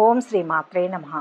ఓం శ్రీ మాత్రే నమః.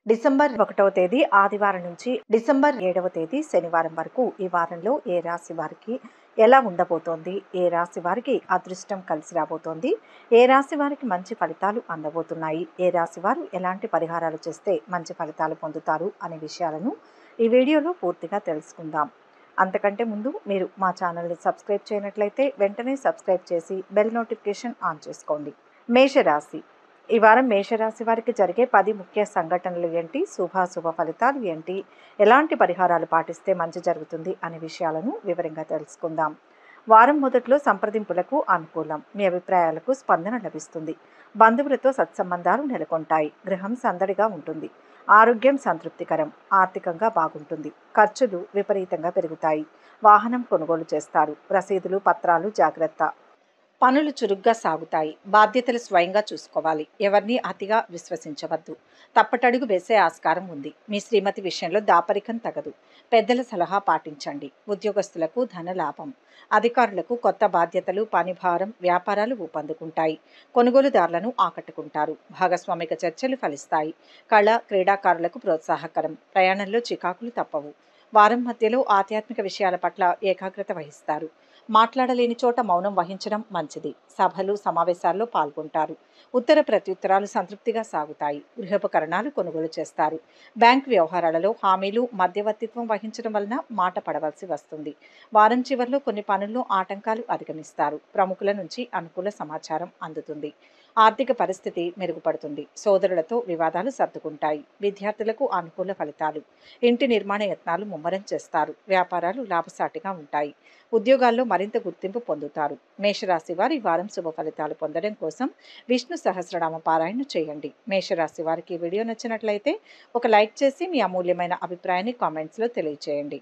డిసెంబర్ 1వ తేదీ ఆదివారం నుంచి డిసెంబర్ 7వ తేదీ శనివారం వరకు ఈ వారంలో ఏ రాశి వారికి ఎలా ఉండబోతోంది, ఏ రాశి వారికి అదృష్టం కలిసి రాబోతోంది, ఏ రాశి వారికి మంచి ఫలితాలు అందబోతున్నాయి, ఏ రాశి వారు ఎలాంటి పరిహారాలు చేస్తే మంచి ఫలితాలు పొందుతారు అనే విషయాలను ఈ వీడియోలో పూర్తిగా తెలుసుకుందాం. అంతకంటే ముందు మీరు మా ఛానల్ని సబ్స్క్రైబ్ చేయనట్లయితే వెంటనే సబ్స్క్రైబ్ చేసి బెల్ నోటిఫికేషన్ ఆన్ చేసుకోండి. మేషరాశి. ఈ వారం మేషరాశి వారికి జరిగే 10 ముఖ్య సంఘటనలు ఏంటి, శుభాశుభ ఫలితాలు ఏంటి, ఎలాంటి పరిహారాలు పాటిస్తే మంచి జరుగుతుంది అనే విషయాలను వివరంగా తెలుసుకుందాం. వారం మొదట్లో సంప్రదింపులకు అనుకూలం. మీ అభిప్రాయాలకు స్పందన లభిస్తుంది. బంధువులతో సత్సంబంధాలు నెలకొంటాయి. గృహం సందడిగా ఉంటుంది. ఆరోగ్యం సంతృప్తికరం. ఆర్థికంగా బాగుంటుంది. ఖర్చులు విపరీతంగా పెరుగుతాయి. వాహనం కొనుగోలు చేస్తారు. రసీదులు పత్రాలు జాగ్రత్త. పనులు చురుగ్గా సాగుతాయి. బాధ్యతలు స్వయంగా చూసుకోవాలి. ఎవరిని అతిగా విశ్వసించవద్దు. తప్పటడుగు వేసే ఆస్కారం ఉంది. మీ శ్రీమతి విషయంలో దాపరికం తగదు. పెద్దల సలహా పాటించండి. ఉద్యోగస్తులకు ధన లాభం. అధికారులకు కొత్త బాధ్యతలు, పని భారం, వ్యాపారాలు ఊపందుకుంటాయి. కొనుగోలుదారులను ఆకట్టుకుంటారు. భాగస్వామిక చర్చలు ఫలిస్తాయి. కళ, క్రీడాకారులకు ప్రోత్సాహకరం. ప్రయాణంలో చికాకులు తప్పవు. వారం మధ్యలో ఆధ్యాత్మిక విషయాల పట్ల ఏకాగ్రత వహిస్తారు. మాట్లాడలేని చోట మౌనం వహించడం మంచిది. సభలు, సమావేశాల్లో పాల్గొంటారు. ఉత్తర ప్రత్యుత్తరాలు సంతృప్తిగా సాగుతాయి. గృహోపకరణాలు కొనుగోలు చేస్తారు. బ్యాంక్ వ్యవహారాలలో హామీలు, మధ్యవర్తిత్వం వహించడం వలన మాట పడవలసి వస్తుంది. వారం చివరిలో కొన్ని పనుల్లో ఆటంకాలు అధిగమిస్తారు. ప్రముఖుల నుంచి అనుకూల సమాచారం అందుతుంది. ఆర్థిక పరిస్థితి మెరుగుపడుతుంది. సోదరులతో వివాదాలు సర్దుకుంటాయి. విద్యార్థులకు అనుకూల ఫలితాలు. ఇంటి నిర్మాణ యత్నాలు ముమ్మరం చేస్తారు. వ్యాపారాలు లాభసాటిగా ఉంటాయి. ఉద్యోగాల్లో మరింత గుర్తింపు పొందుతారు. మేషరాశి వారు ఈ వారం శుభ ఫలితాలు పొందడం కోసం విష్ణు సహస్రనామ పారాయణ చేయండి. మేషరాశి వారికి ఈ వీడియో నచ్చినట్లయితే ఒక లైక్ చేసి మీ అమూల్యమైన అభిప్రాయాన్ని కామెంట్స్లో తెలియజేయండి.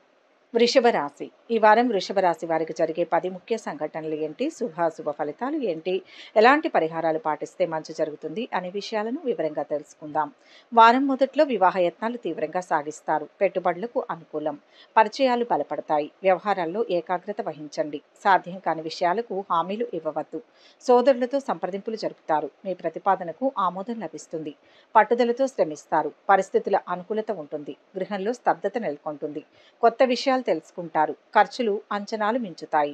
వృషభ రాశి. ఈ వారం వృషభ రాశి వారికి జరిగే 10 ముఖ్య సంఘటనలు ఏంటి, శుభాశుభ ఫలితాలు ఏంటి, ఎలాంటి పరిహారాలు పాటిస్తే మంచి జరుగుతుంది అనే విషయాలను వివరంగా తెలుసుకుందాం. వారం మొదట్లో వివాహ యత్నాలు తీవ్రంగా సాగిస్తారు. పెట్టుబడులకు అనుకూలం. పరిచయాలు బలపడతాయి. వ్యవహారాల్లో ఏకాగ్రత వహించండి. సాధ్యం కాని విషయాలకు హామీలు ఇవ్వవద్దు. సోదరులతో సంప్రదింపులు జరుపుతారు. మీ ప్రతిపాదనకు ఆమోదం లభిస్తుంది. పట్టుదలతో శ్రమిస్తారు. పరిస్థితుల అనుకూలత ఉంటుంది. గృహంలో స్తబ్దత నెలకొంటుంది. కొత్త విషయాలు తెలుసుకుంటారు. ఖర్చులు అంచనాలు మించుతాయి.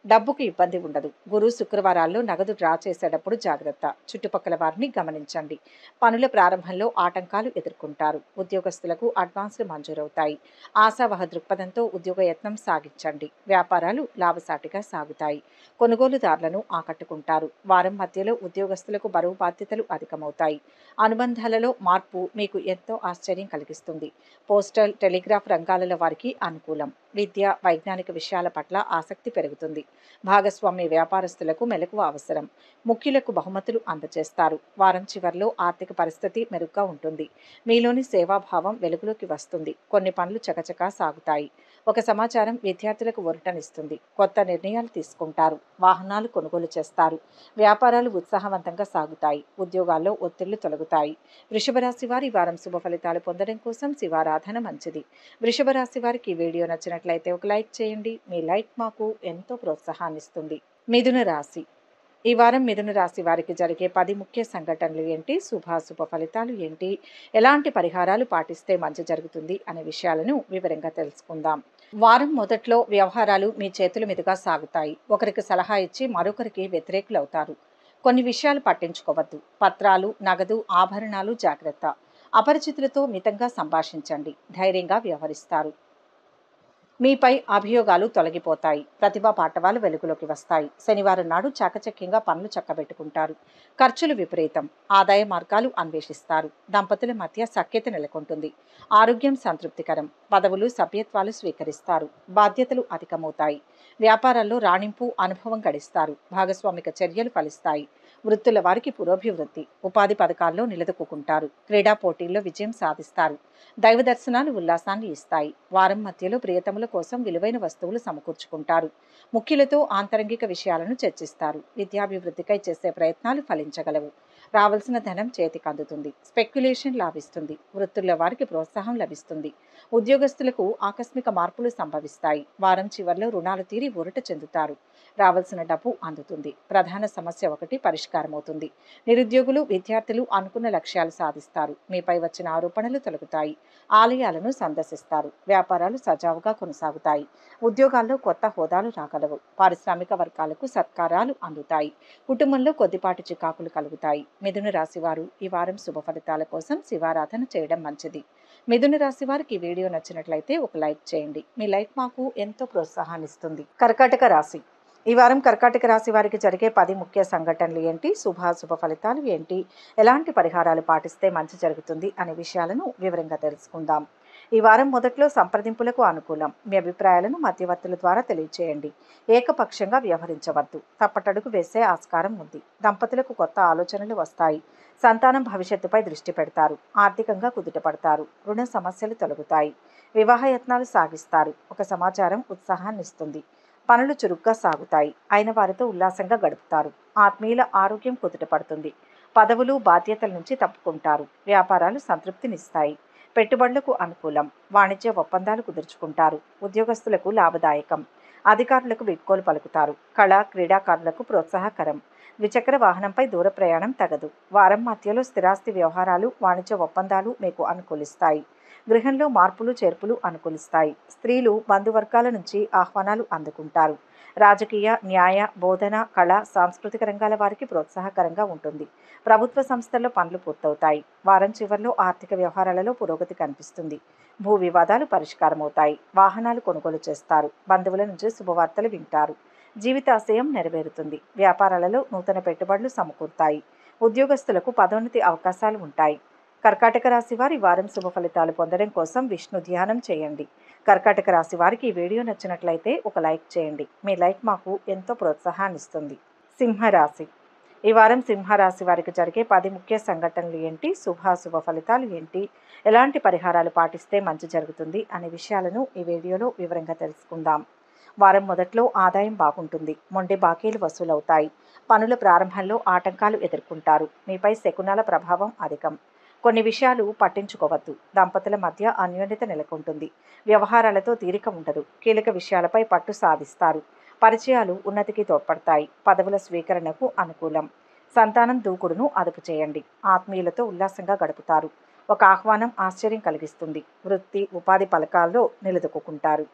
డబ్బుకు ఇబ్బంది ఉండదు. గురు, శుక్రవారాల్లో నగదు డ్రా చేసేటప్పుడు జాగ్రత్త. చుట్టుపక్కల వారిని గమనించండి. పనుల ప్రారంభంలో ఆటంకాలు ఎదుర్కొంటారు. ఉద్యోగస్తులకు అడ్వాన్సులు మంజూరవుతాయి. ఆశావహ దృక్పథంతో ఉద్యోగ యత్నం సాగించండి. వ్యాపారాలు లాభసాటిగా సాగుతాయి. కొనుగోలుదారులను ఆకట్టుకుంటారు. వారం మధ్యలో ఉద్యోగస్తులకు బరువు బాధ్యతలు అధికమవుతాయి. అనుబంధాలలో మార్పు మీకు ఎంతో ఆశ్చర్యం కలిగిస్తుంది. పోస్టల్, టెలిగ్రాఫ్ రంగాలలో వారికి అనుకూలం. విద్య, వైజ్ఞానిక విషయాల పట్ల ఆసక్తి పెరుగుతుంది. భాగస్వామ్య వ్యాపారస్తులకు మెలకువ అవసరం. ముఖ్యులకు బహుమతులు అందజేస్తారు. వారం చివరిలో ఆర్థిక పరిస్థితి మెరుగ్గా ఉంటుంది. మీలోని సేవాభావం వెలుగులోకి వస్తుంది. కొన్ని పనులు చకచకా సాగుతాయి. ఒక సమాచారం విద్యార్థులకు ఊరటనిస్తుంది. కొత్త నిర్ణయాలు తీసుకుంటారు. వాహనాలు కొనుగోలు చేస్తారు. వ్యాపారాలు ఉత్సాహవంతంగా సాగుతాయి. ఉద్యోగాల్లో ఒత్తిళ్లు తొలగుతాయి. వృషభ రాశి వారి వారం శుభ ఫలితాలు పొందడం కోసం శివారాధన మంచిది. వృషభ రాశి వారికి ఈ వీడియో నచ్చినట్లయితే ఒక లైక్ చేయండి. మీ లైక్ మాకు ఎంతో ప్రోత్సాహాన్ని ఇస్తుంది. మిథున రాశి. ఈ వారం మిథున రాశి వారికి జరిగే 10 ముఖ్య సంఘటనలు ఏంటి, శుభాశుభ ఫలితాలు ఏంటి, ఎలాంటి పరిహారాలు పాటిస్తే మంచి జరుగుతుంది అనే విషయాలను వివరంగా తెలుసుకుందాం. వారం మొదట్లో వ్యవహారాలు మీ చేతుల మీదుగా సాగుతాయి. ఒకరికి సలహా ఇచ్చి మరొకరికి వ్యతిరేకులవుతారు. కొన్ని విషయాలు పట్టించుకోవద్దు. పత్రాలు, నగదు, ఆభరణాలు జాగ్రత్త. అపరిచితులతో మితంగా సంభాషించండి. ధైర్యంగా వ్యవహరిస్తారు. మీపై అభియోగాలు తొలగిపోతాయి. ప్రతిభా పాటవాలు వెలుగులోకి వస్తాయి. శనివారం నాడు చాకచక్యంగా పనులు చక్కబెట్టుకుంటారు. ఖర్చులు విపరీతం. ఆదాయ మార్గాలు అన్వేషిస్తారు. దంపతుల మధ్య సఖ్యత నెలకొంటుంది. ఆరోగ్యం సంతృప్తికరం. పదవులు, సభ్యత్వాలు స్వీకరిస్తారు. బాధ్యతలు అధికమవుతాయి. వ్యాపారాల్లో రాణింపు, అనుభవం గడిస్తారు. భాగస్వామిక చర్యలు ఫలిస్తాయి. వృత్తుల వారికి పురోభివృద్ధి. ఉపాధి పథకాల్లో నిలదొక్కుంటారు. క్రీడా పోటీల్లో విజయం సాధిస్తారు. దైవ దర్శనాలు ఉల్లాసాన్ని ఇస్తాయి. వారం మధ్యలో ప్రియతముల కోసం విలువైన వస్తువులు సమకూర్చుకుంటారు. ముఖ్యులతో ఆంతరంగిక విషయాలను చర్చిస్తారు. విద్యాభివృద్ధికై చేసే ప్రయత్నాలు ఫలించగలవు. రావాల్సిన ధనం చేతికి అందుతుంది. స్పెక్యులేషన్ లాభిస్తుంది. వృత్తుల్లో వారికి ప్రోత్సాహం లభిస్తుంది. ఉద్యోగస్తులకు ఆకస్మిక మార్పులు సంభవిస్తాయి. వారం చివర్లో రుణాలు తీరి ఊరట చెందుతారు. రావాల్సిన డబ్బు అందుతుంది. ప్రధాన సమస్య ఒకటి పరిష్కారమవుతుంది. నిరుద్యోగులు, విద్యార్థులు అనుకున్న లక్ష్యాలు సాధిస్తారు. మీపై వచ్చిన ఆరోపణలు తొలగుతాయి. ఆలయాలను సందర్శిస్తారు. వ్యాపారాలు సజావుగా కొనసాగుతాయి. ఉద్యోగాల్లో కొత్త హోదాలు రాగలవు. పారిశ్రామిక వర్గాలకు సత్కారాలు అందుతాయి. కుటుంబంలో కొద్దిపాటి చికాకులు కలుగుతాయి. మిథున రాశి వారు ఈ వారం శుభ ఫలితాల కోసం శివారాధన చేయడం మంచిది. మిథున రాశి వారికి ఈ వీడియో నచ్చినట్లయితే ఒక లైక్ చేయండి. మీ లైక్ మాకు ఎంతో ప్రోత్సాహాన్ని ఇస్తుంది. కర్కాటక రాశి. ఈ వారం కర్కాటక రాశి వారికి జరిగే 10 ముఖ్య సంఘటనలు ఏంటి, శుభాశుభ ఫలితాలు ఏంటి, ఎలాంటి పరిహారాలు పాటిస్తే మంచి జరుగుతుంది అనే విషయాలను వివరంగా తెలుసుకుందాం. ఈ వారం మొదట్లో సంప్రదింపులకు అనుకూలం. మీ అభిప్రాయాలను మధ్యవర్తుల ద్వారా తెలియచేయండి. ఏకపక్షంగా వ్యవహరించవద్దు. తప్పటడుగు వేసే ఆస్కారం ఉంది. దంపతులకు కొత్త ఆలోచనలు వస్తాయి. సంతానం భవిష్యత్తుపై దృష్టి పెడతారు. ఆర్థికంగా కుదుటపడతారు. రుణ సమస్యలు తొలగుతాయి. వివాహయత్నాలు సాగిస్తారు. ఒక సమాచారం ఉత్సాహాన్నిస్తుంది. పనులు చురుగ్గా సాగుతాయి. అయిన వారితో ఉల్లాసంగా గడుపుతారు. ఆత్మీయుల ఆరోగ్యం కుదుటపడుతుంది. పదవులు, బాధ్యతల నుంచి తప్పుకుంటారు. వ్యాపారాలు సంతృప్తినిస్తాయి. పెట్టుబడులకు అనుకూలం. వాణిజ్య ఒప్పందాలు కుదుర్చుకుంటారు. ఉద్యోగస్తులకు లాభదాయకం. అధికారులకు వీడ్కోలు పలుకుతారు. కళా, క్రీడాకారులకు ప్రోత్సాహకరం. ద్విచక్ర వాహనంపై దూర ప్రయాణం తగదు. వారం మధ్యలో స్థిరాస్తి వ్యవహారాలు, వాణిజ్య ఒప్పందాలు మీకు అనుకూలిస్తాయి. గృహంలో మార్పులు, చేర్పులు అనుకూలిస్తాయి. స్త్రీలు బంధువర్గాల నుంచి ఆహ్వానాలు అందుకుంటారు. రాజకీయ, న్యాయ, బోధన, కళ, సాంస్కృతిక రంగాల వారికి ప్రోత్సాహకరంగా ఉంటుంది. ప్రభుత్వ సంస్థల్లో పనులు పూర్తవుతాయి. వారం చివరిలో ఆర్థిక వ్యవహారాలలో పురోగతి కనిపిస్తుంది. భూ వివాదాలు పరిష్కారమవుతాయి. వాహనాలు కొనుగోలు చేస్తారు. బంధువుల నుంచి శుభవార్తలు వింటారు. జీవితాశయం నెరవేరుతుంది. వ్యాపారాలలో నూతన పెట్టుబడులు సమకూరుతాయి. ఉద్యోగస్తులకు పదోన్నతి అవకాశాలు ఉంటాయి. కర్కాటక రాశి వారి వారం శుభ ఫలితాలు పొందడం కోసం విష్ణు ధ్యానం చేయండి. కర్కాటక రాశి వారికి ఈ వీడియో నచ్చినట్లయితే ఒక లైక్ చేయండి. మీ లైక్ మాకు ఎంతో ప్రోత్సాహాన్ని ఇస్తుంది. సింహరాశి. ఈ వారం సింహరాశి వారికి జరిగే 10 ముఖ్య సంఘటనలు ఏంటి, శుభాశుభ ఫలితాలు ఏంటి, ఎలాంటి పరిహారాలు పాటిస్తే మంచి జరుగుతుంది అనే విషయాలను ఈ వీడియోలో వివరంగా తెలుసుకుందాం. వారం మొదట్లో ఆదాయం బాగుంటుంది. మొండి బాకీలు వసూలవుతాయి. పనుల ప్రారంభంలో ఆటంకాలు ఎదుర్కొంటారు. మీపై శకునాల ప్రభావం అధికం. కొన్ని విషయాలు పట్టించుకోవద్దు. దంపతుల మధ్య అన్యోన్యత నెలకొంటుంది. వ్యవహారాలతో తీరిక ఉండదు. కీలక విషయాలపై పట్టు సాధిస్తారు. పరిచయాలు ఉన్నతికి తోడ్పడతాయి. పదవుల స్వీకరణకు అనుకూలం. సంతానం దూకుడును అదుపు చేయండి. ఆత్మీయులతో ఉల్లాసంగా గడుపుతారు. ఒక ఆహ్వానం ఆశ్చర్యం కలిగిస్తుంది. వృత్తి, ఉపాధి పలకాల్లో నిలదొక్కుంటారు.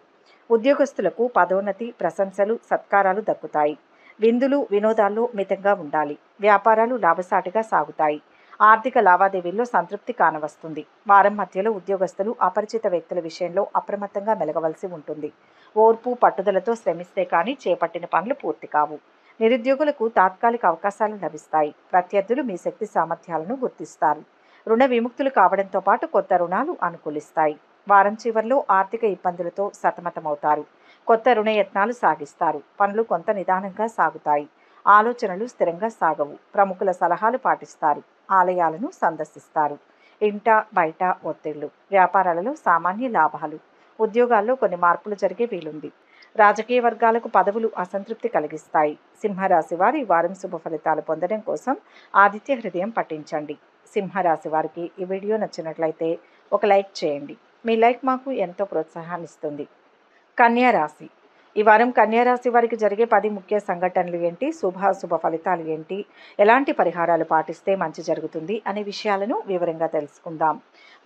ఉద్యోగస్తులకు పదోన్నతి, ప్రశంసలు, సత్కారాలు దక్కుతాయి. విందులు, వినోదాల్లో మితంగా ఉండాలి. వ్యాపారాలు లాభసాటిగా సాగుతాయి. ఆర్థిక లావాదేవీల్లో సంతృప్తి కానవస్తుంది. వారం మధ్యలో ఉద్యోగస్తులు అపరిచిత వ్యక్తుల విషయంలో అప్రమత్తంగా మెలగవలసి ఉంటుంది. ఓర్పు, పట్టుదలతో శ్రమిస్తే కానీ చేపట్టిన పనులు పూర్తి కావు. నిరుద్యోగులకు తాత్కాలిక అవకాశాలు లభిస్తాయి. ప్రత్యర్థులు మీ శక్తి సామర్థ్యాలను గుర్తిస్తారు. రుణ విముక్తులు కావడంతో పాటు కొత్త రుణాలు అనుకూలిస్తాయి. వారం చివరిలో ఆర్థిక ఇబ్బందులతో సతమతమవుతారు. కొత్త రుణ యత్నాలు సాగిస్తారు. పనులు కొంత నిదానంగా సాగుతాయి. ఆలోచనలు స్థిరంగా సాగవు. ప్రముఖుల సలహాలు పాటిస్తారు. ఆలయాలను సందర్శిస్తారు. ఇంట బయట ఒత్తిళ్లు. వ్యాపారాలలో సామాన్య లాభాలు. ఉద్యోగాల్లో కొన్ని మార్పులు జరిగే వీలుంది. రాజకీయ వర్గాలకు పదవులు అసంతృప్తి కలిగిస్తాయి. సింహరాశి వారి వారం శుభ ఫలితాలు పొందడం కోసం ఆదిత్య హృదయం పఠించండి. సింహరాశి వారికి ఈ వీడియో నచ్చినట్లయితే ఒక లైక్ చేయండి. మీ లైక్ మాకు ఎంతో ప్రోత్సాహాన్ని ఇస్తుంది. కన్యా రాశి. ఈ వారం కన్యా రాశి వారికి జరిగే 10 ముఖ్య సంఘటనలు ఏంటి, శుభాశుభ ఫలితాలు ఏంటి, ఎలాంటి పరిహారాలు పాటిస్తే మంచి జరుగుతుంది అనే విషయాలను వివరంగా తెలుసుకుందాం.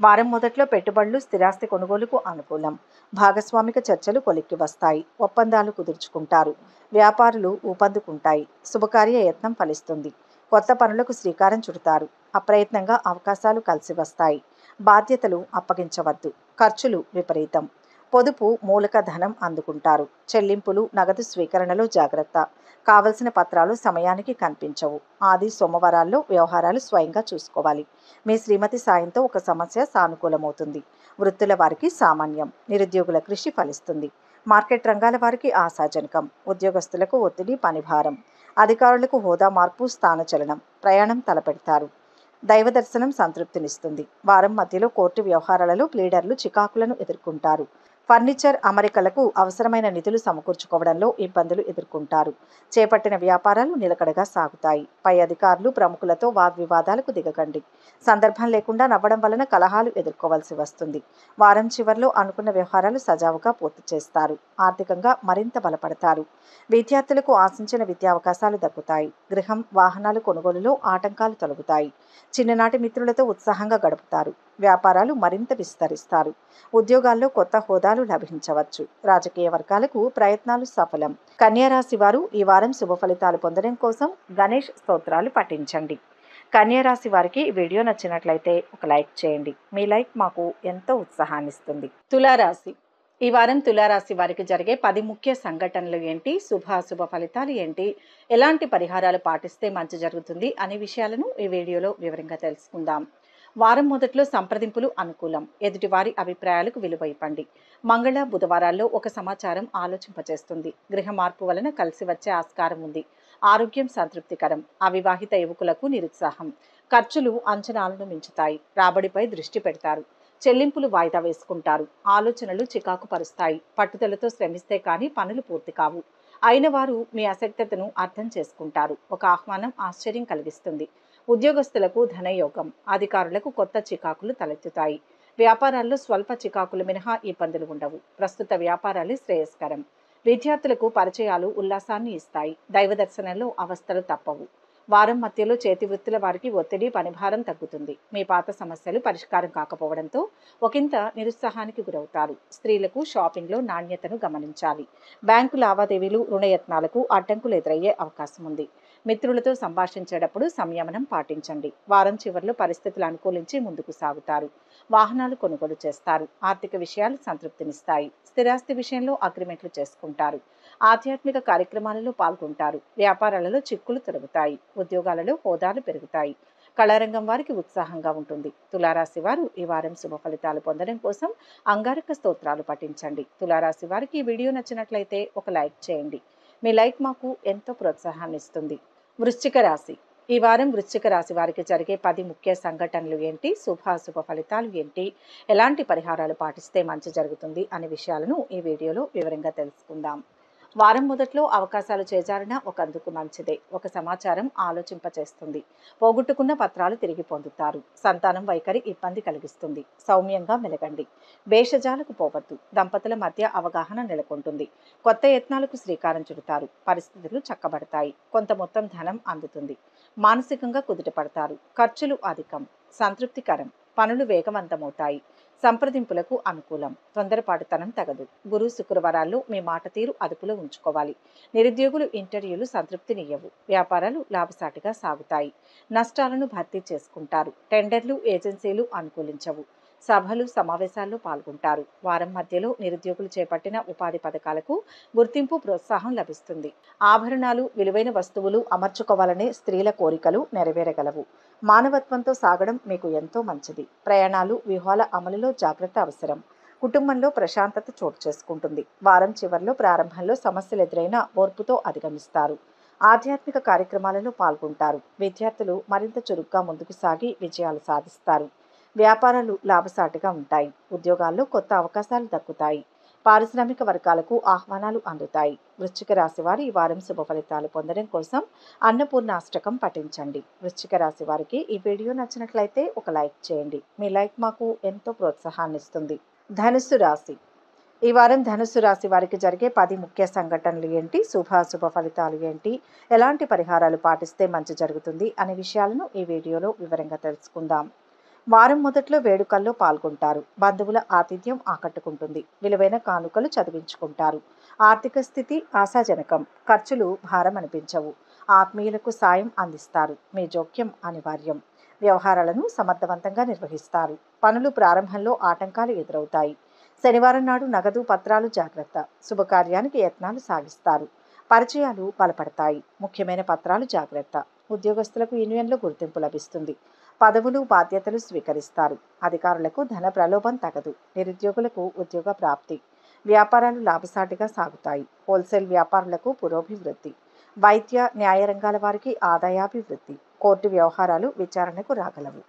వారం మొదట్లో పెట్టుబడులు, స్థిరాస్తి కొనుగోలుకు అనుకూలం. భాగస్వామిక చర్చలు కొలిక్కి వస్తాయి. ఒప్పందాలు కుదుర్చుకుంటారు. వ్యాపారులు ఊపందుకుంటాయి. శుభకార్య యత్నం ఫలిస్తుంది. కొత్త పనులకు శ్రీకారం చుడతారు. అప్రయత్నంగా అవకాశాలు కలిసి వస్తాయి. బాధ్యతలు అప్పగించవద్దు. ఖర్చులు విపరీతం. పొదుపు మూలక ధనం అందుకుంటారు. చెల్లింపులు, నగదు స్వీకరణలో జాగ్రత్త. కావలసిన పత్రాలు సమయానికి కనిపించవు. ఆది సోమవారాల్లో వ్యవహారాలు స్వయంగా చూసుకోవాలి. మీ శ్రీమతి సాయంతో ఒక సమస్య సానుకూలమవుతుంది. వృత్తుల వారికి సామాన్యం. నిరుద్యోగుల కృషి ఫలిస్తుంది. మార్కెట్ రంగాల వారికి ఆశాజనకం. ఉద్యోగస్తులకు ఒత్తిడి, పనిభారం. అధికారులకు హోదా మార్పు, స్థానచలనం. ప్రయాణం తలపెడతారు. దైవ దర్శనం సంతృప్తినిస్తుంది. వారం మధ్యలో కోర్టు వ్యవహారాలలో ప్లీడర్లు చికాకులను ఎదుర్కొంటారు. ఫర్నిచర్ అమరికలకు అవసరమైన నిధులు సమకూర్చుకోవడంలో ఇబ్బందులు ఎదుర్కొంటారు. చేపట్టిన వ్యాపారాలు నిలకడగా సాగుతాయి. పై అధికారులు ప్రముఖులతో వాగ్వివాదాలకు దిగకండి. సందర్భం లేకుండా నవ్వడం వలన కలహాలు ఎదుర్కోవాల్సి వస్తుంది. వారం చివర్లో అనుకున్న వ్యవహారాలు సజావుగా పూర్తి చేస్తారు. ఆర్థికంగా మరింత బలపడతారు. విద్యార్థులకు ఆశించిన విద్యావకాశాలు దక్కుతాయి. గృహం, వాహనాలు కొనుగోలులో ఆటంకాలు తొలగుతాయి. చిన్ననాటి మిత్రులతో ఉత్సాహంగా గడుపుతారు. వ్యాపారాలు మరింత విస్తరిస్తారు. ఉద్యోగాల్లో కొత్త హోదాలు లభించవచ్చు. రాజకీయ వర్గాలకు ప్రయత్నాలు సఫలం. కన్యా రాశి వారు ఈ వారం శుభ ఫలితాలు పొందడం కోసం గణేష్ స్తోత్రాలు పఠించండి. కన్యా రాశి వారికి ఈ వీడియో నచ్చినట్లయితే ఒక లైక్ చేయండి. మీ లైక్ మాకు ఎంతో ఉత్సాహాన్ని ఇస్తుంది. తులారాశి. ఈ వారం తులారాశి వారికి జరిగే 10 ముఖ్య సంఘటనలు ఏంటి, శుభాశుభ ఫలితాలు ఏంటి, ఎలాంటి పరిహారాలు పాటిస్తే మంచి జరుగుతుంది అనే విషయాలను ఈ వీడియోలో వివరంగా తెలుసుకుందాం. వారం మొదట్లో సంప్రదింపులు అనుకూలం. ఎదుటివారి అభిప్రాయాలకు విలువ ఇవ్వండి. మంగళ, బుధవారాల్లో ఒక సమాచారం ఆలోచింపచేస్తుంది. గృహ మార్పు వలన కలిసి వచ్చే ఆస్కారం ఉంది. ఆరోగ్యం సంతృప్తికరం. అవివాహిత యువకులకు నిరుత్సాహం. ఖర్చులు అంచనాలను మించుతాయి. రాబడిపై దృష్టి పెడతారు. చెల్లింపులు వాయిదా వేసుకుంటారు. ఆలోచనలు చికాకు పరుస్తాయి. పట్టుదలతో శ్రమిస్తే కానీ పనులు పూర్తి కావు. అయిన వారు మీ అసక్తతను అర్థం చేసుకుంటారు. ఒక ఆహ్వానం ఆశ్చర్యం కలిగిస్తుంది. ఉద్యోగస్తులకు ధనయోగం. అధికారులకు కొత్త చికాకులు తలెత్తుతాయి. వ్యాపారాల్లో స్వల్ప చికాకులు మినహా ఇబ్బందులు ఉండవు. ప్రస్తుత వ్యాపారాలు శ్రేయస్కరం. విద్యార్థులకు పరిచయాలు ఉల్లాసాన్ని ఇస్తాయి. దైవ దర్శనంలో అవస్థలు తప్పవు. వారం మధ్యలో చేతి వృత్తుల వారికి ఒత్తిడి, పనిభారం తగ్గుతుంది. మీ పాత సమస్యలు పరిష్కారం కాకపోవడంతో ఒకంత నిరుత్సాహానికి గురవుతారు. స్త్రీలకు షాపింగ్లో నాణ్యతను గమనించాలి. బ్యాంకు లావాదేవీలు, రుణయత్నాలకు అడ్డంకులు ఎదురయ్యే అవకాశం ఉంది. మిత్రులతో సంభాషించేటప్పుడు సంయమనం పాటించండి. వారం చివరిలో పరిస్థితులు అనుకూలించి ముందుకు సాగుతారు. వాహనాలు కొనుగోలు చేస్తారు. ఆర్థిక విషయాలు సంతృప్తినిస్తాయి. స్థిరాస్తి విషయంలో అగ్రిమెంట్లు చేసుకుంటారు. ఆధ్యాత్మిక కార్యక్రమాలలో పాల్గొంటారు. వ్యాపారాలలో చిక్కులు తొలగుతాయి. ఉద్యోగాలలో హోదాలు పెరుగుతాయి. కళారంగం వారికి ఉత్సాహంగా ఉంటుంది. తులారాశి వారు ఈ వారం శుభ ఫలితాలు పొందడం కోసం అంగారక స్తోత్రాలు పఠించండి. తులారాశి వారికి ఈ వీడియో నచ్చినట్లయితే ఒక లైక్ చేయండి. మీ లైక్ మాకు ఎంతో ప్రోత్సాహాన్ని ఇస్తుంది. వృశ్చిక రాశి. ఈ వారం వృశ్చిక రాశి వారికి జరిగే 10 ముఖ్య సంఘటనలు ఏంటి, శుభాశుభ ఫలితాలు ఏంటి, ఎలాంటి పరిహారాలు పాటిస్తే మంచి జరుగుతుంది అనే విషయాలను ఈ వీడియోలో వివరంగా తెలుసుకుందాం. వారం మొదట్లో అవకాశాలు చేజారినా ఒకందుకు మంచిదే. ఒక సమాచారం ఆలోచింపచేస్తుంది. పోగొట్టుకున్న పత్రాలు తిరిగి పొందుతారు. సంతానం వైఖరి ఇబ్బంది కలిగిస్తుంది. సౌమ్యంగా మెలగండి. భేషజాలకు పోవద్దు. దంపతుల మధ్య అవగాహన నెలకొంటుంది. కొత్త యత్నాలకు శ్రీకారం చుడతారు. పరిస్థితులు చక్కబడతాయి. కొంత మొత్తం ధనం అందుతుంది. మానసికంగా కుదుటపడతారు. ఖర్చులు అధికం. సంతృప్తికరం. పనులు వేగవంతమవుతాయి. సంప్రదింపులకు అనుకూలం. తొందరపాటుతనం తగదు. గురు, శుక్రవారాల్లో మీ మాట తీరు అదుపులో ఉంచుకోవాలి. నిరుద్యోగులు ఇంటర్వ్యూలు సంతృప్తినియ్యవు. వ్యాపారాలు లాభసాటిగా సాగుతాయి. నష్టాలను భర్తీ చేసుకుంటారు. టెండర్లు, ఏజెన్సీలు అనుకూలించవు. సభలు, సమావేశాల్లో పాల్గొంటారు. వారం మధ్యలో నిరుద్యోగులు చేపట్టిన ఉపాధి పథకాలకు గుర్తింపు, ప్రోత్సాహం లభిస్తుంది. ఆభరణాలు, విలువైన వస్తువులు అమర్చుకోవాలనే స్త్రీల కోరికలు నెరవేరగలవు. మానవత్వంతో సాగడం మీకు ఎంతో మంచిది. ప్రయాణాలు, వ్యూహాల అమలులో జాగ్రత్త అవసరం. కుటుంబంలో ప్రశాంతత చోటు చేసుకుంటుంది. వారం చివరిలో, ప్రారంభంలో సమస్యలు ఎదురైనా ఓర్పుతో అధిగమిస్తారు. ఆధ్యాత్మిక కార్యక్రమాలలో పాల్గొంటారు. విద్యార్థులు మరింత చురుగ్గా ముందుకు సాగి విజయాలు సాధిస్తారు. వ్యాపారాలు లాభసాటిగా ఉంటాయి. ఉద్యోగాల్లో కొత్త అవకాశాలు దక్కుతాయి. పారిశ్రామిక వర్గాలకు ఆహ్వానాలు అందుతాయి. వృశ్చిక రాశి వారు ఈ వారం శుభ ఫలితాలు పొందడం కోసం అన్నపూర్ణాష్టకం పఠించండి. వృశ్చిక రాశి వారికి ఈ వీడియో నచ్చినట్లయితే ఒక లైక్ చేయండి. మీ లైక్ మాకు ఎంతో ప్రోత్సాహాన్ని ఇస్తుంది. ధనుస్సు రాశి. ఈ వారం ధనుస్సు రాశి వారికి జరిగే 10 ముఖ్య సంఘటనలు ఏంటి, శుభాశుభ ఫలితాలు ఏంటి, ఎలాంటి పరిహారాలు పాటిస్తే మంచి జరుగుతుంది అనే విషయాలను ఈ వీడియోలో వివరంగా తెలుసుకుందాం. వారం మొదట్లో వేడుకల్లో పాల్గొంటారు. బంధువుల ఆతిథ్యం ఆకట్టుకుంటుంది. విలువైన కానుకలు చదివించుకుంటారు. ఆర్థిక స్థితి ఆశాజనకం. ఖర్చులు భారం అనిపించవు. ఆత్మీయులకు సాయం అందిస్తారు. మీ జోక్యం అనివార్యం. వ్యవహారాలను సమర్థవంతంగా నిర్వహిస్తారు. పనులు ప్రారంభంలో ఆటంకాలు ఎదురవుతాయి. శనివారం నాడు నగదు, పత్రాలు జాగ్రత్త. శుభకార్యానికి యత్నాలు సాగిస్తారు. పరిచయాలు బలపడతాయి. ముఖ్యమైన పత్రాలు జాగ్రత్త. ఉద్యోగస్తులకు యూనియన్లో గుర్తింపు లభిస్తుంది. పదవులు, బాధ్యతలు స్వీకరిస్తారు. అధికారులకు ధన ప్రలోభం తగదు. నిరుద్యోగులకు ఉద్యోగ ప్రాప్తి. వ్యాపారాలు లాభసాటిగా సాగుతాయి. హోల్సేల్ వ్యాపారులకు పురోభివృద్ధి. వైద్య, న్యాయ రంగాల వారికి ఆదాయాభివృద్ధి. కోర్టు వ్యవహారాలు విచారణకు రాగలవు.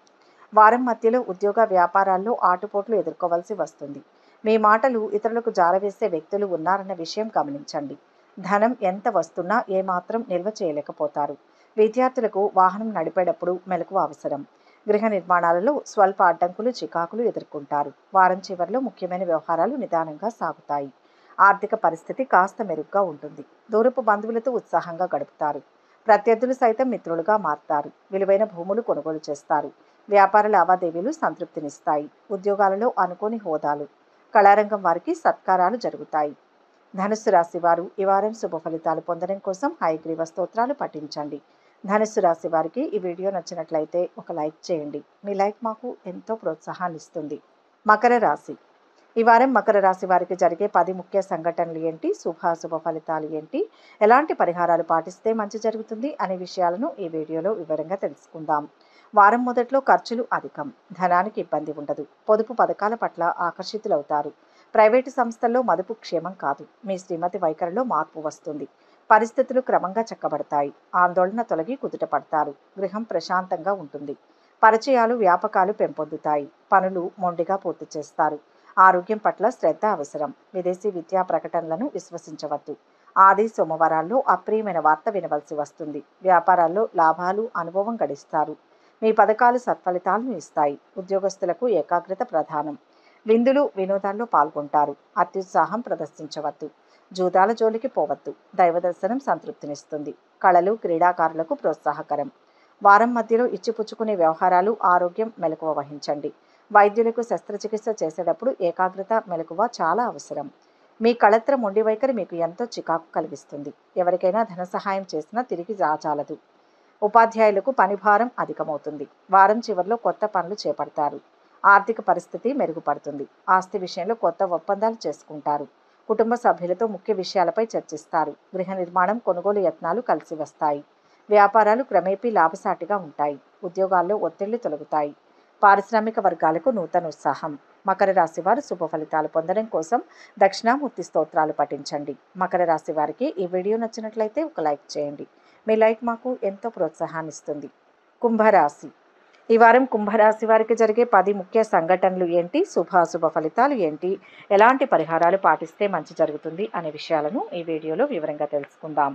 వారం మధ్యలో ఉద్యోగ వ్యాపారాల్లో ఆటుపోట్లు ఎదుర్కోవాల్సి వస్తుంది. మీ మాటలు ఇతరులకు జారవేసే వ్యక్తులు ఉన్నారన్న విషయం గమనించండి. ధనం ఎంత వస్తున్నా ఏమాత్రం నిల్వ చేయలేకపోతారు. విద్యార్థులకు వాహనం నడిపేటప్పుడు మెలకువ అవసరం. గృహ నిర్మాణాలలో స్వల్ప అడ్డంకులు, చికాకులు ఎదుర్కొంటారు. వారం చివరిలో ముఖ్యమైన వ్యవహారాలు నిదానంగా సాగుతాయి. ఆర్థిక పరిస్థితి కాస్త మెరుగ్గా ఉంటుంది. దూరపు బంధువులతో ఉత్సాహంగా గడుపుతారు. ప్రత్యర్థులు సైతం మిత్రులుగా మారతారు. విలువైన భూములు కొనుగోలు చేస్తారు. వ్యాపార లావాదేవీలు సంతృప్తినిస్తాయి. ఉద్యోగాలలో అనుకోని హోదాలు. కళారంగం వారికి సత్కారాలు జరుగుతాయి. ధనుస్సు రాశి వారు ఈ వారం శుభ ఫలితాలు పొందడం కోసం హయగ్రీవ స్తోత్రాలు పఠించండి. ధనుస్సు రాశి వారికి ఈ వీడియో నచ్చినట్లయితే ఒక లైక్ చేయండి. మీ లైక్ మాకు ఎంతో ప్రోత్సాహాన్ని ఇస్తుంది. మకర రాశి. ఈ వారం మకర రాశి వారికి జరిగే 10 ముఖ్య సంఘటనలు ఏంటి, శుభాశుభ ఫలితాలు ఏంటి, ఎలాంటి పరిహారాలు పాటిస్తే మంచి జరుగుతుంది అనే విషయాలను ఈ వీడియోలో వివరంగా తెలుసుకుందాం. వారం మొదట్లో ఖర్చులు అధికం, ధనానికి ఇబ్బంది ఉండదు. పొదుపు పథకాల పట్ల ఆకర్షితులవుతారు. ప్రైవేటు సంస్థల్లో మదుపు క్షేమం కాదు. మీ శ్రీమతి వైఖరిలో మార్పు వస్తుంది. పరిస్థితులు క్రమంగా చక్కబడతాయి. ఆందోళన తొలగి కుదుట పడతారు. గృహం ప్రశాంతంగా ఉంటుంది. పరిచయాలు, వ్యాపకాలు పెంపొందుతాయి. పనులు మొండిగా పూర్తి చేస్తారు. ఆరోగ్యం పట్ల శ్రద్ధ అవసరం. విదేశీ విద్యా ప్రకటనలను విశ్వసించవద్దు. ఆది సోమవారాల్లో అప్రియమైన వార్త వినవలసి వస్తుంది. వ్యాపారాల్లో లాభాలు, అనుభవం గడిస్తారు. మీ పథకాలు సత్ఫలితాలను ఇస్తాయి. ఉద్యోగస్తులకు ఏకాగ్రత ప్రధానం. విందులు, వినోదాల్లో పాల్గొంటారు. అత్యుత్సాహం ప్రదర్శించవద్దు. జూదాల జోలికి పోవద్దు. దైవ దర్శనం సంతృప్తినిస్తుంది. కళలు, క్రీడాకారులకు ప్రోత్సాహకరం. వారం మధ్యలో ఇచ్చిపుచ్చుకునే వ్యవహారాలు, ఆరోగ్యం మెలకువ వహించండి. వైద్యులకు శస్త్రచికిత్స చేసేటప్పుడు ఏకాగ్రత, మెలకువ చాలా అవసరం. మీ కళత్ర మొండి వైఖరి మీకు ఎంతో చికాకు కలిగిస్తుంది. ఎవరికైనా ధన సహాయం చేసినా తిరిగి రాజాలదు. ఉపాధ్యాయులకు పనిభారం అధికమవుతుంది. వారం చివరిలో కొత్త పనులు చేపడతారు. ఆర్థిక పరిస్థితి మెరుగుపడుతుంది. ఆస్తి విషయంలో కొత్త ఒప్పందాలు చేసుకుంటారు. కుటుంబ సభ్యులతో ముఖ్య విషయాలపై చర్చిస్తారు. గృహ నిర్మాణం, కొనుగోలు యత్నాలు కలిసి వస్తాయి. వ్యాపారాలు క్రమేపీ లాభసాటిగా ఉంటాయి. ఉద్యోగాల్లో ఒత్తిళ్లు తొలగుతాయి. పారిశ్రామిక వర్గాలకు నూతన ఉత్సాహం. మకర రాశి వారు శుభ ఫలితాలు పొందడం కోసం దక్షిణామూర్తి స్తోత్రాలు పఠించండి. మకర రాశి వారికి ఈ వీడియో నచ్చినట్లయితే ఒక లైక్ చేయండి. మీ లైక్ మాకు ఎంతో ప్రోత్సాహాన్ని ఇస్తుంది. కుంభరాశి. ఈ వారం కుంభరాశి వారికి జరిగే 10 ముఖ్య సంఘటనలు ఏంటి, శుభాశుభ ఫలితాలు ఏంటి, ఎలాంటి పరిహారాలు పాటిస్తే మంచి జరుగుతుంది అనే విషయాలను ఈ వీడియోలో వివరంగా తెలుసుకుందాం.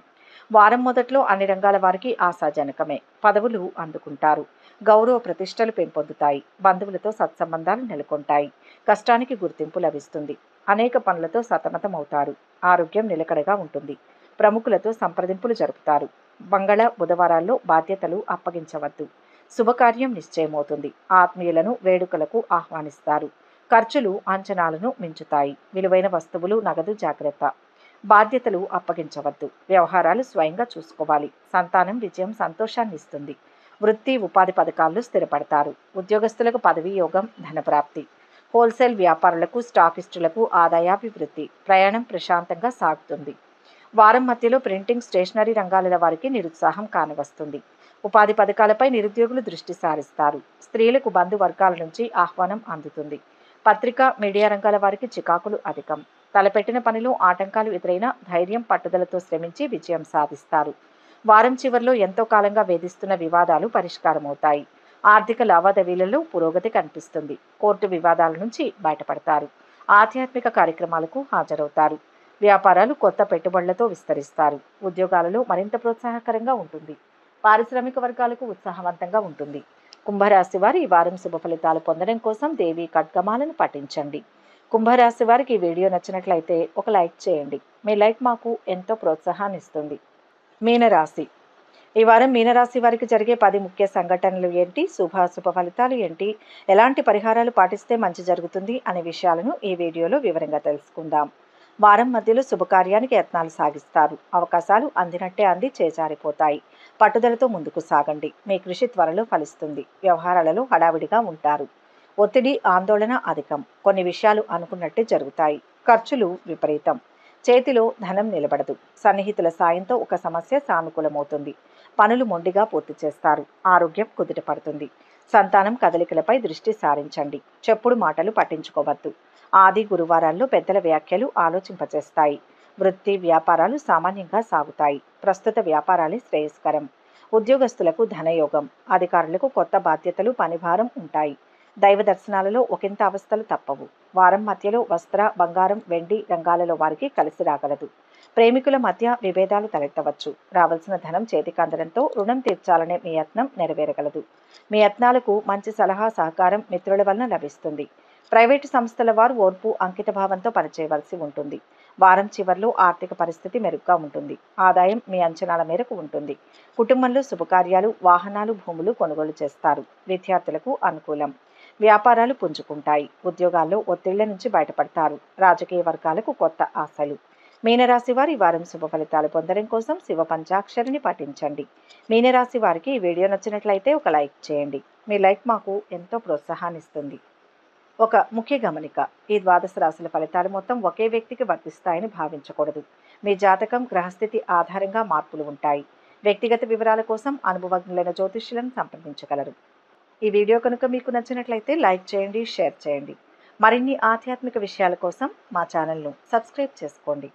వారం మొదట్లో అన్ని రంగాల వారికి ఆశాజనకమే. పదవులు అందుకుంటారు. గౌరవ ప్రతిష్టలు పెంపొందుతాయి. బంధువులతో సత్సంబంధాలు నెలకొంటాయి. కష్టానికి గుర్తింపు లభిస్తుంది. అనేక పనులతో సతమతమవుతారు. ఆరోగ్యం నిలకడగా ఉంటుంది. ప్రముఖులతో సంప్రదింపులు జరుపుతారు. మంగళ, బుధవారాల్లో బాధ్యతలు అప్పగించవద్దు. శుభకార్యం నిశ్చయమవుతుంది. ఆత్మీయులను వేడుకలకు ఆహ్వానిస్తారు. ఖర్చులు అంచనాలను మించుతాయి. విలువైన వస్తువులు, నగదు జాగ్రత్త. బాధ్యతలు అప్పగించవద్దు. వ్యవహారాలు స్వయంగా చూసుకోవాలి. సంతానం విజయం సంతోషాన్ని ఇస్తుంది. వృత్తి, ఉపాధి పథకాల్లో స్థిరపడతారు. ఉద్యోగస్తులకు పదవీ యోగం, ధనప్రాప్తి. హోల్సేల్ వ్యాపారులకు, స్టాకిస్టులకు ఆదాయాభివృద్ధి. ప్రయాణం ప్రశాంతంగా సాగుతుంది. వారం మధ్యలో ప్రింటింగ్, స్టేషనరీ రంగాల వారికి నిరుత్సాహం కానవస్తుంది. ఉపాధి పథకాలపై నిరుద్యోగులు దృష్టి సారిస్తారు. స్త్రీలకు బంధువర్గాల నుంచి ఆహ్వానం అందుతుంది. పత్రికా, మీడియా రంగాల వారికి చికాకులు అధికం. తలపెట్టిన పనిలో ఆటంకాలు ఎదురైనా ధైర్యం, పట్టుదలతో శ్రమించి విజయం సాధిస్తారు. వారం చివరిలో ఎంతో కాలంగా వేధిస్తున్న వివాదాలు పరిష్కారమవుతాయి. ఆర్థిక లావాదేవీలలో పురోగతి కనిపిస్తుంది. కోర్టు వివాదాల నుంచి బయటపడతారు. ఆధ్యాత్మిక కార్యక్రమాలకు హాజరవుతారు. వ్యాపారాలు కొత్త పెట్టుబడులతో విస్తరిస్తారు. ఉద్యోగాలలో మరింత ప్రోత్సాహకరంగా ఉంటుంది. పారిశ్రామిక వర్గాలకు ఉత్సాహవంతంగా ఉంటుంది. కుంభరాశి వారు ఈ వారం శుభ ఫలితాలు పొందడం కోసం దేవి ఖడ్గమాలను పఠించండి. కుంభరాశి వారికి ఈ వీడియో నచ్చినట్లయితే ఒక లైక్ చేయండి. మీ లైక్ మాకు ఎంతో ప్రోత్సాహాన్ని ఇస్తుంది. మీనరాశి. ఈ వారం మీనరాశి వారికి జరిగే 10 ముఖ్య సంఘటనలు ఏంటి, శుభాశుభ ఫలితాలు ఏంటి, ఎలాంటి పరిహారాలు పాటిస్తే మంచి జరుగుతుంది అనే విషయాలను ఈ వీడియోలో వివరంగా తెలుసుకుందాం. వారం మధ్యలో శుభకార్యానికి యత్నాలు సాగిస్తారు. అవకాశాలు అందినట్టే అంది చేజారిపోతాయి. పట్టుదలతో ముందుకు సాగండి. మీ కృషి త్వరలో ఫలిస్తుంది. వ్యవహారాలలో హడావిడిగా ఉంటారు. ఒత్తిడి, ఆందోళన అధికం. కొన్ని విషయాలు అనుకున్నట్టే జరుగుతాయి. ఖర్చులు విపరీతం. చేతిలో ధనం నిలబడదు. సన్నిహితుల సాయంతో ఒక సమస్య సానుకూలమవుతుంది. పనులు మొండిగా పూర్తి చేస్తారు. ఆరోగ్యం కుదుట పడుతుంది. సంతానం కదలికలపై దృష్టి సారించండి. చెప్పుడు మాటలు పట్టించుకోవద్దు. ఆది గురువారాల్లో పెద్దల వ్యాఖ్యలు ఆలోచింపచేస్తాయి. వృత్తి, వ్యాపారాలు సామాన్యంగా సాగుతాయి. ప్రస్తుత వ్యాపారాలే శ్రేయస్కరం. ఉద్యోగస్తులకు ధనయోగం. అధికారులకు కొత్త బాధ్యతలు, పనిభారం ఉంటాయి. దైవ దర్శనాలలో ఒకంత అవస్థలు తప్పవు. వారం మధ్యలో వస్త్ర, బంగారం, వెండి రంగాలలో వారికి కలిసి రాగలదు. ప్రేమికుల మధ్య విభేదాలు తలెత్తవచ్చు. రావాల్సిన ధనం చేతికి అందడంతో రుణం తీర్చాలనే మీ యత్నం నెరవేరగలదు. మీ యత్నాలకు మంచి సలహా సహకారం మిత్రుల వలన లభిస్తుంది. ప్రైవేటు సంస్థల వారు ఓర్పు, అంకితభావంతో పనిచేయవలసి ఉంటుంది. వారం చివర్లో ఆర్థిక పరిస్థితి మెరుగ్గా ఉంటుంది. ఆదాయం మీ అంచనాల మేరకు ఉంటుంది. కుటుంబంలో శుభకార్యాలు, వాహనాలు, భూములు కొనుగోలు చేస్తారు. విద్యార్థులకు అనుకూలం. వ్యాపారాలు పుంజుకుంటాయి. ఉద్యోగాల్లో ఒత్తిళ్ల నుంచి బయటపడతారు. రాజకీయ వర్గాలకు కొత్త ఆశలు. మీనరాశి వారి వారం శుభ ఫలితాలు పొందడం కోసం శివ పంచాక్షరిని పఠించండి. మీనరాశి వారికి ఈ వీడియో నచ్చినట్లయితే ఒక లైక్ చేయండి. మీ లైక్ మాకు ఎంతో ప్రోత్సాహాన్ని ఇస్తుంది. ఒక ముఖ్య గమనిక, ఈ ద్వాదశ రాశుల ఫలితాలు మొత్తం ఒకే వ్యక్తికి వర్తిస్తాయని భావించకూడదు. మీ జాతకం, గ్రహస్థితి ఆధారంగా మార్పులు ఉంటాయి. వ్యక్తిగత వివరాల కోసం అనుభవజ్ఞులైన జ్యోతిష్యులను సంప్రదించగలరు. ఈ వీడియో కనుక మీకు నచ్చినట్లయితే లైక్ చేయండి, షేర్ చేయండి. మరిన్ని ఆధ్యాత్మిక విషయాల కోసం మా ఛానల్ను సబ్స్క్రైబ్ చేసుకోండి.